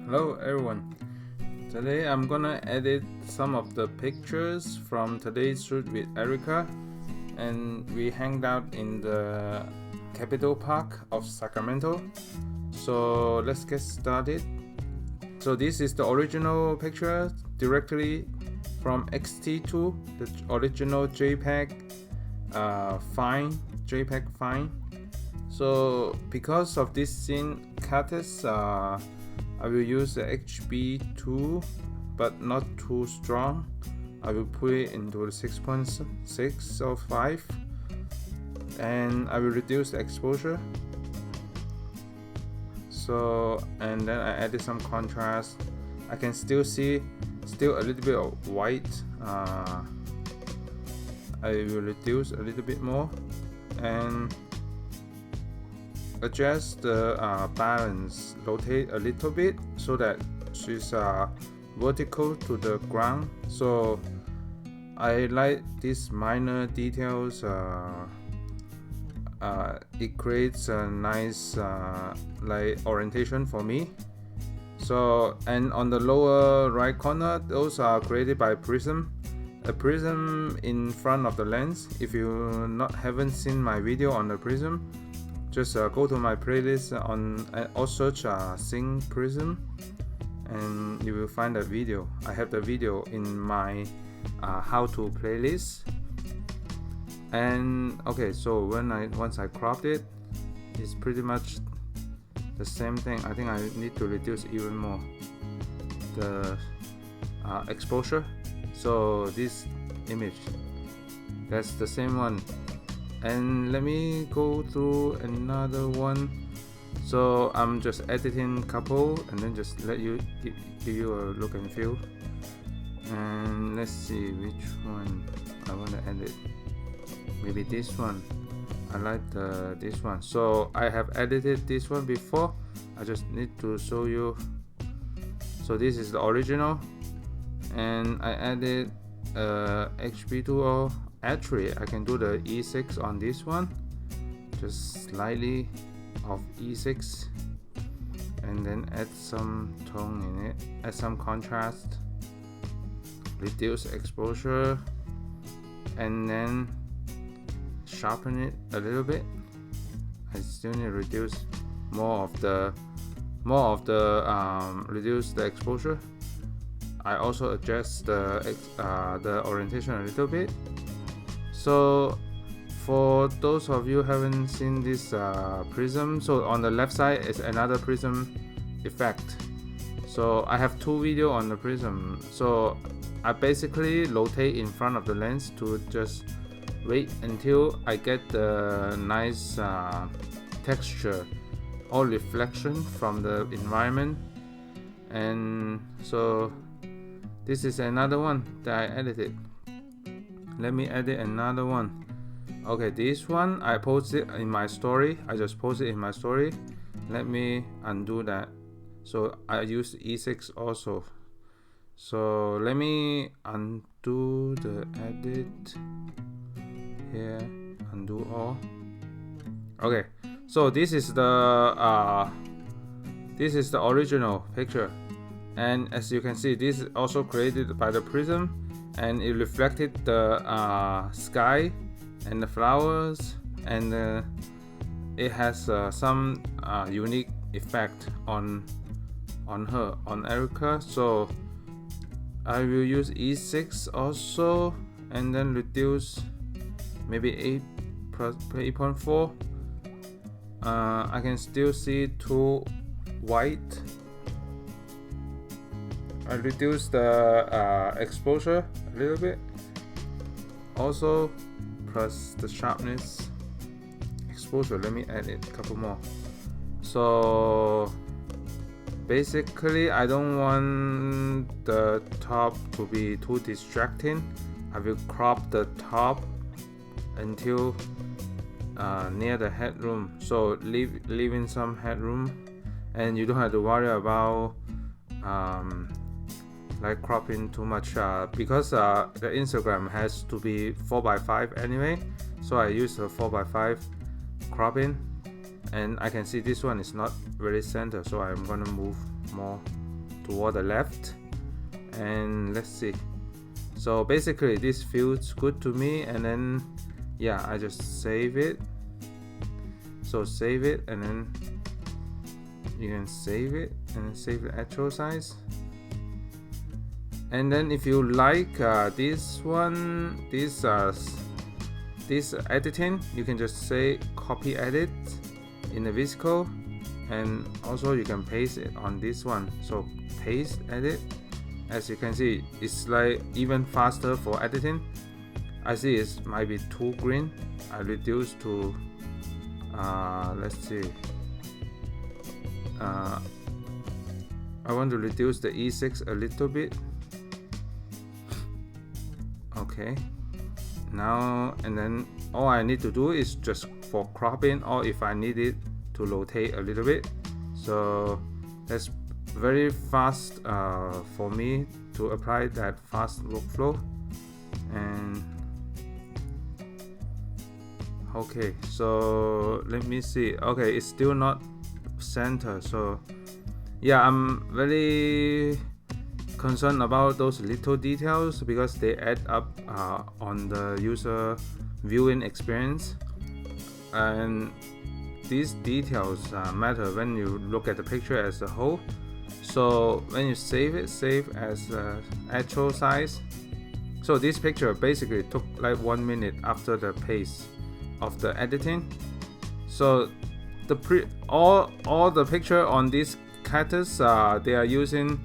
Hello everyone. Today I'm gonna edit some of the pictures from today's shoot with Erika, and we hanged out in the Capitol Park of Sacramento. So let's get started. So this is the original picture directly from X-T2, the original JPEG file. So because of this scene cutters, I will use the HB2, but not too strong. I will put it into the 6.6 or 5, and I will reduce the exposure. So, and then I added some contrast. I can still see a little bit of white. I will reduce a little bit more and adjust the balance, rotate a little bit so that she's vertical to the ground. So I like these minor details. It creates a nice like orientation for me. So, and on the lower right corner, those are created by prism. A prism in front of the lens. If you haven't seen my video on the prism, just go to my playlist or search Sync Prism, and you will find a video. I have the video in my how-to playlist. And okay, so once I cropped it, it's pretty much the same thing. I think I need to reduce even more the exposure. So this image, that's the same one. And let me go through another one. So I'm just editing couple and then just let you give you a look and feel. And let's see which one I want to edit. Maybe this one. I like this one. So I have edited this one before. I just need to show you. So this is the original, and I added HB2. Actually, I can do the E6 on this one, just slightly of E6, and then add some tone in it, add some contrast, reduce exposure, and then sharpen it a little bit. I still need to reduce more of the reduce the exposure. I also adjust the orientation a little bit. So for those of you who haven't seen this prism, so on the left side is another prism effect. So I have two videos on the prism. So I basically rotate in front of the lens to just wait until I get the nice texture or reflection from the environment. And so this is another one that I edited. Let me edit another one. Okay, this one I posted in my story. I just posted in my story. Let me undo that. So I use E6 also. So let me undo the edit here. Undo all. Okay. So this is the original picture, and as you can see, this is also created by the prism. And it reflected the sky and the flowers, and it has some unique effect on Erika. So I will use E6 also, and then reduce maybe 8.4. I can still see too white. I reduce the exposure a little bit, also plus the sharpness, exposure. Let me add it a couple more. So basically I don't want the top to be too distracting. I will crop the top until near the headroom, so leaving some headroom, and you don't have to worry about like cropping too much because the Instagram has to be 4:5 anyway, so I use the 4:5 cropping, and I can see this one is not very center, so I'm gonna move more toward the left, and let's see. So basically this feels good to me, and then yeah, I just save it. So save it, and then you can save it and then save the actual size. And then if you like this one, this editing, you can just say copy edit in the VSCO, and also you can paste it on this one. So paste edit. As you can see, it's like even faster for editing. I see it might be too green. I reduce to let's see. I want to reduce the E6 a little bit. Okay. Now, and then all I need to do is just for cropping, or if I need it to rotate a little bit. So that's very fast for me to apply that fast workflow. And okay, so let me see. Okay, it's still not center, so yeah, I'm very concerned about those little details because they add up on the user viewing experience, and these details matter when you look at the picture as a whole. So when you save it, save as actual size. So this picture basically took like 1 minute after the pace of the editing. So the all the picture on these cactus, they are using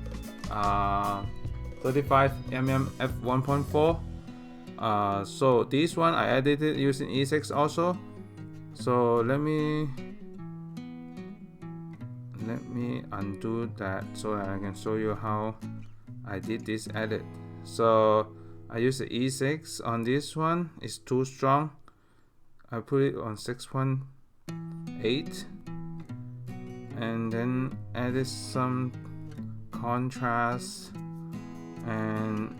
35mm f1.4. So this one I edited using E6 also. So let me undo that so that I can show you how I did this edit. So I use the E6 on this one. It's too strong. I put it on 6.8 and then added some contrast, and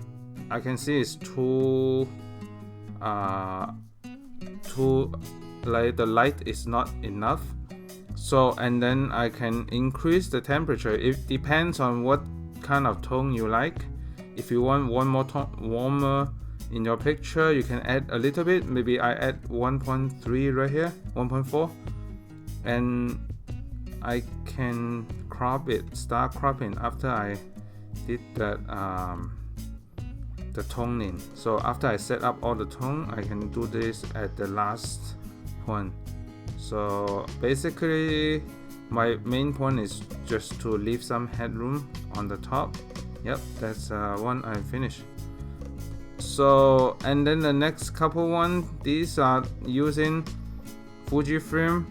I can see it's too like the light is not enough. So and then I can increase the temperature. It depends on what kind of tone you like. If you want one more tone warmer in your picture, you can add a little bit. Maybe I add 1.3 right here, 1.4, and I can crop it, start cropping after I did that the toning. So after I set up all the tone, I can do this at the last point. So basically my main point is just to leave some headroom on the top. Yep, that's one I finished. So and then the next couple one, these are using Fujifilm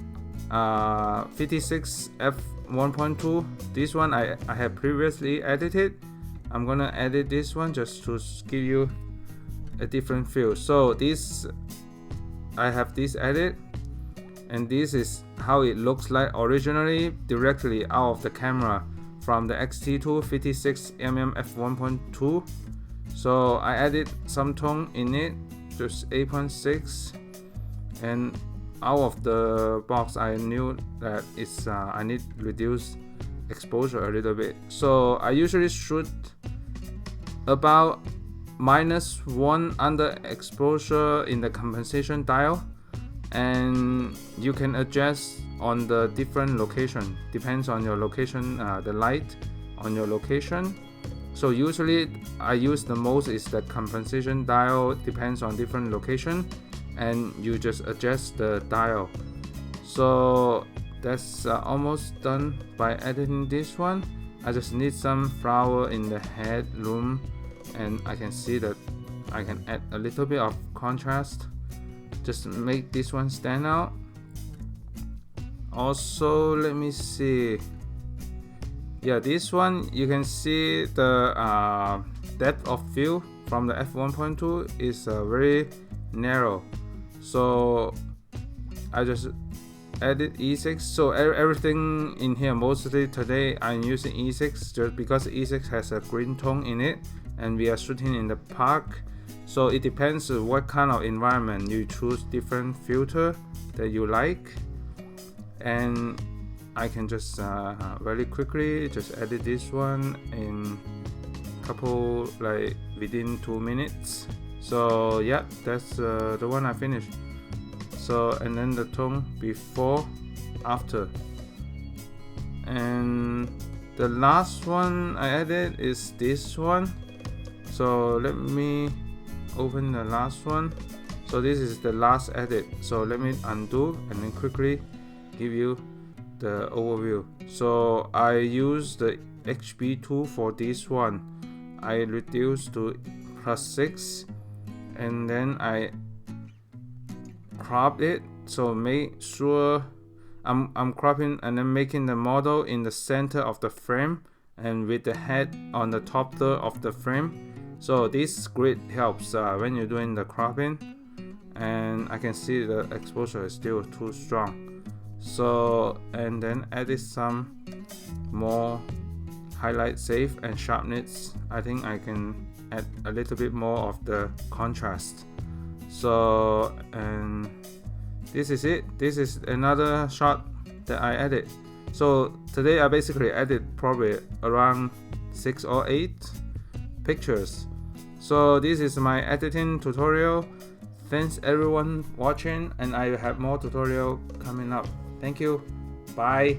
56 f1.2. This one I have previously edited. I'm gonna edit this one just to give you a different feel. So this, I have this edit, and this is how it looks like originally directly out of the camera from the X-T2 56mm f1.2. So I added some tone in it, just 8.6, and out of the box I knew that it's I need to reduce exposure a little bit. So I usually shoot about -1 under exposure in the compensation dial, and you can adjust on the different location, depends on your location, the light on your location. So usually I use the most is the compensation dial, depends on different location, and you just adjust the dial. So that's almost done by editing this one. I just need some flower in the headroom, and I can see that I can add a little bit of contrast just to make this one stand out. Also, let me see. Yeah, this one you can see the depth of field from the f1.2 is very narrow. So I just added E6. So everything in here, mostly today I'm using E6 just because E6 has a green tone in it, and we are shooting in the park. So it depends on what kind of environment you choose, different filter that you like. And I can just very quickly just edit this one in couple, like within 2 minutes. So yeah, that's the one I finished. So, and then the tone before, after, and the last one I added is this one. So let me open the last one. So this is the last edit. So let me undo and then quickly give you the overview. So I use the HB2 for this one. I reduced to +6 and then I crop it. So make sure I'm cropping and then making the model in the center of the frame and with the head on the top third of the frame. So this grid helps when you're doing the cropping, and I can see the exposure is still too strong. So, and then added some more highlight safe and sharpness. I think I can add a little bit more of the contrast. So, and this is it. This is another shot that I added. So today I basically added probably around 6 or 8 pictures. So this is my editing tutorial. Thanks everyone watching, and I have more tutorial coming up. Thank you. Bye.